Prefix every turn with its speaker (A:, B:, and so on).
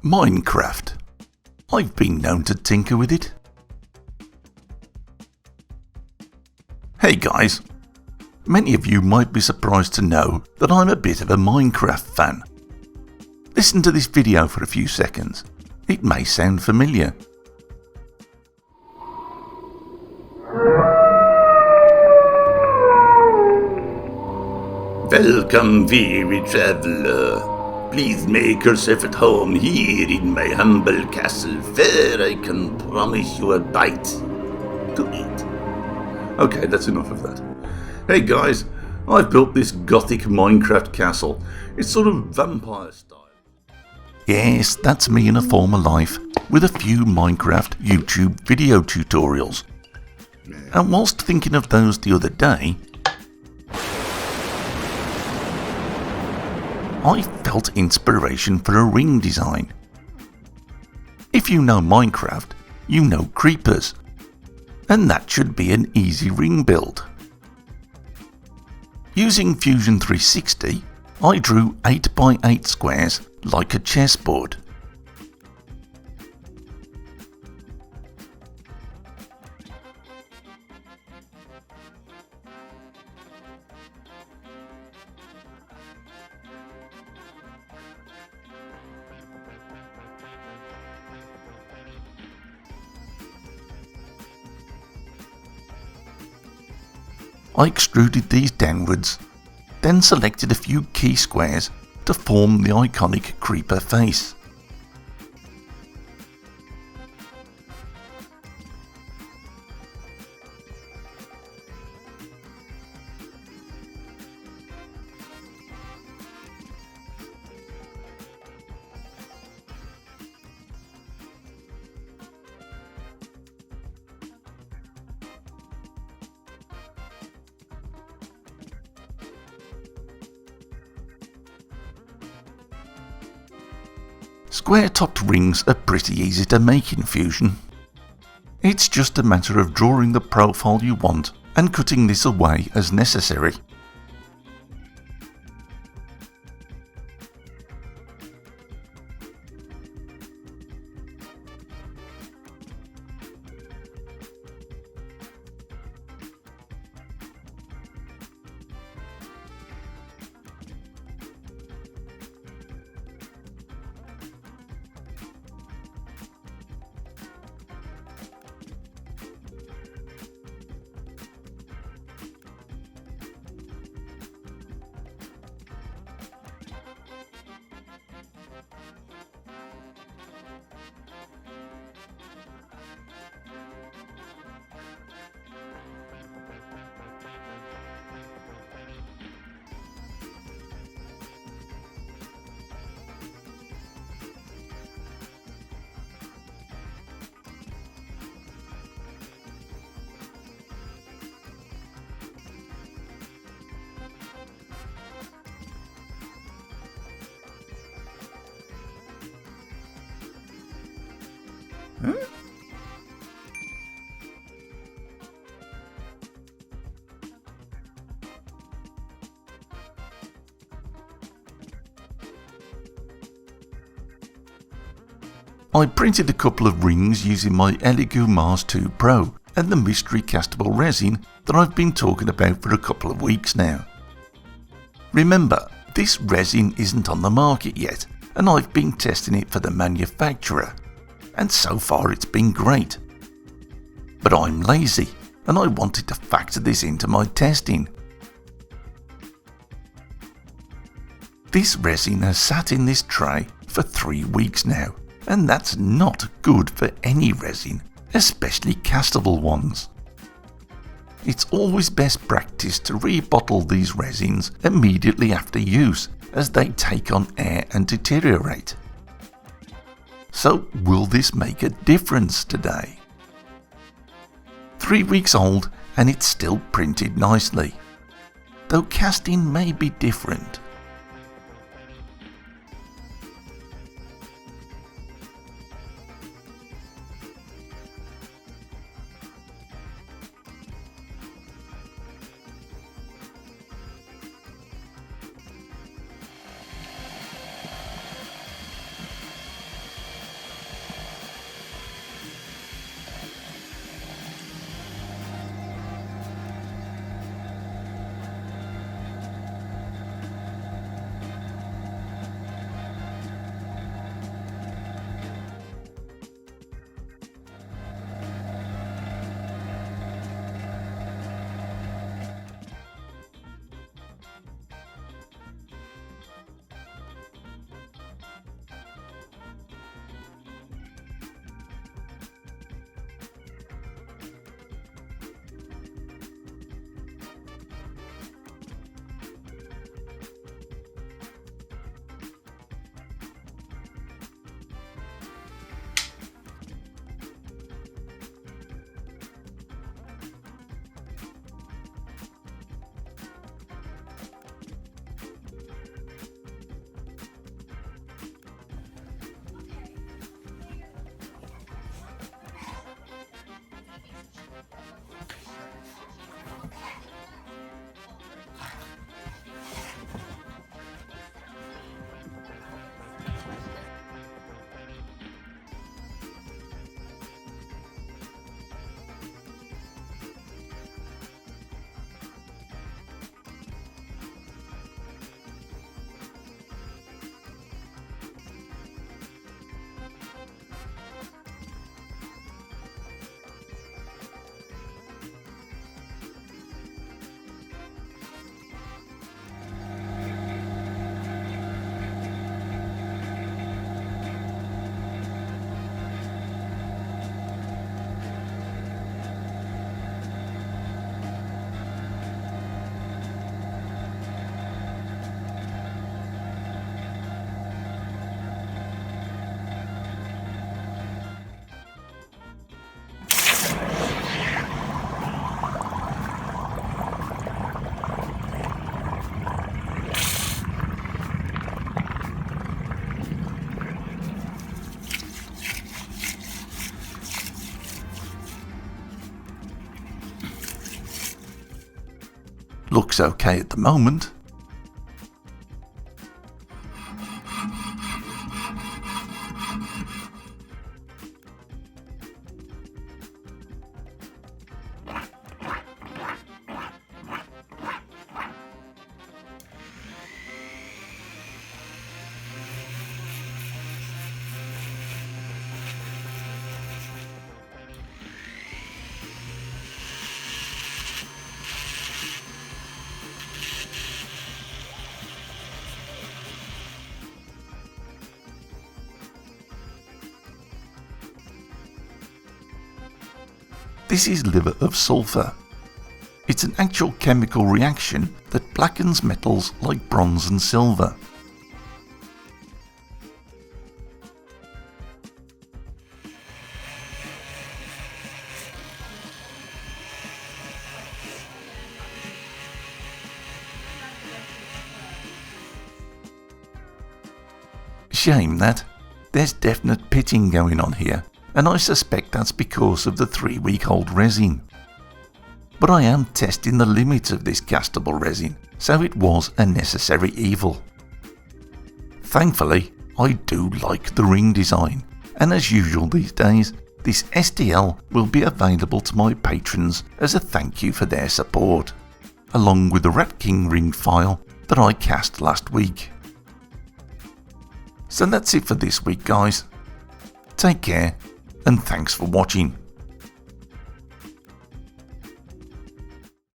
A: Minecraft. I've been known to tinker with it. Hey guys, many of you might be surprised to know that I'm a bit of a Minecraft fan. Listen to this video for a few seconds. It may sound familiar.
B: Welcome, weary traveller. Please make yourself at home here in my humble castle, where I can promise you a bite to eat. Okay, that's enough of that. Hey guys, I've built this gothic Minecraft castle. It's sort of vampire style.
A: Yes, that's me in a former life, with a few Minecraft YouTube video tutorials. And whilst thinking of those the other day, I felt inspiration for a ring design. If you know Minecraft, you know creepers, and that should be an easy ring build. Using Fusion 360, I drew 8x8 squares like a chessboard. I extruded these downwards, then selected a few key squares to form the iconic creeper face. Square-topped rings are pretty easy to make in Fusion. It's just a matter of drawing the profile you want and cutting this away as necessary. I printed a couple of rings using my Elegoo Mars 2 Pro and the mystery castable resin that I've been talking about for a couple of weeks now. Remember, this resin isn't on the market yet, and I've been testing it for the manufacturer, and so far it's been great. But I'm lazy, and I wanted to factor this into my testing. This resin has sat in this tray for 3 weeks now, and that's not good for any resin, especially castable ones. It's always best practice to rebottle these resins immediately after use, as they take on air and deteriorate. So will this make a difference today? 3 weeks old and it's still printed nicely, though casting may be different. looks okay at the moment. This is liver of sulfur. It's an actual chemical reaction that blackens metals like bronze and silver. Shame that. There's definite pitting going on here, and I suspect that's because of the 3-week-old resin. But I am testing the limits of this castable resin, so it was a necessary evil. Thankfully, I do like the ring design, and as usual these days, this STL will be available to my patrons as a thank you for their support, along with the Rat King ring file that I cast last week. So that's it for this week, guys. Take care, and thanks for watching.